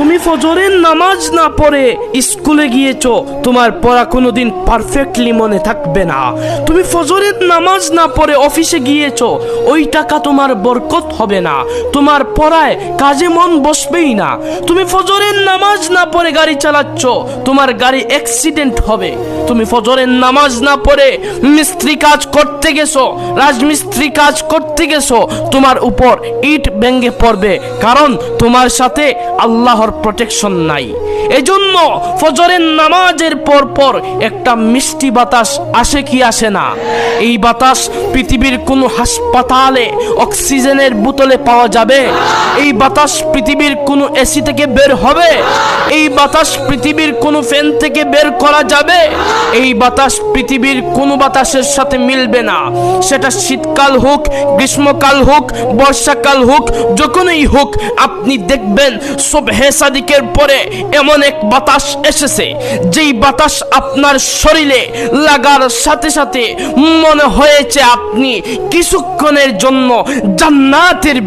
তুমি ফজরের নামাজ না পড়ে স্কুলে গিয়েছো, তোমার পড়া কোনোদিন পারফেক্টলি মনে থাকবে না। তুমি ফজরের নামাজ না পড়ে অফিসে গিয়েছো, ওই টাকা তোমার বরকত হবে না, তোমার পড়ায় কাজে মন বসবেই না। তুমি ফজরের নামাজ না পড়ে গাড়ি চালাচ্ছ, তোমার গাড়ি অ্যাক্সিডেন্ট হবে। তুমি ফজরের নামাজ না পড়ে মিস্ত্রি কাজ করতে গেছো, রাজমিস্ত্রি কাজ করতে গেছো, তোমার উপর ইট ভেঙে পড়বে, কারণ তোমার সাথে আল্লাহর প্রোটেকশন নাই। এজন্য ফজরের নামাজের পর পর একটা মিষ্টি বাতাস আসে কি আসে না? এই বাতাস পৃথিবীর কোনো হাসপাতালে অক্সিজেনের বোতলে পাওয়া যাবে? এই বাতাস পৃথিবীর কোনো এসি থেকে বের হবে? এই বাতাস পৃথিবীর কোনো ফ্যান থেকে বের করা যাবে? এই বাতাস পৃথিবীর কোনো বাতাসের সাথে মিলবে না। সেটা শীতকাল হোক, গ্রীষ্মকাল হোক, বর্ষাকাল হোক, যখনই হোক, আপনি দেখবেন সুবহে সাদিকের পরে এমন এক বাতাস এসেছে, যেই বাতাস আপনার শরীরে লাগার সাথে সাথে মনে হয়েছে আপনি কিছুক্ষণের জন্য জান্নাতের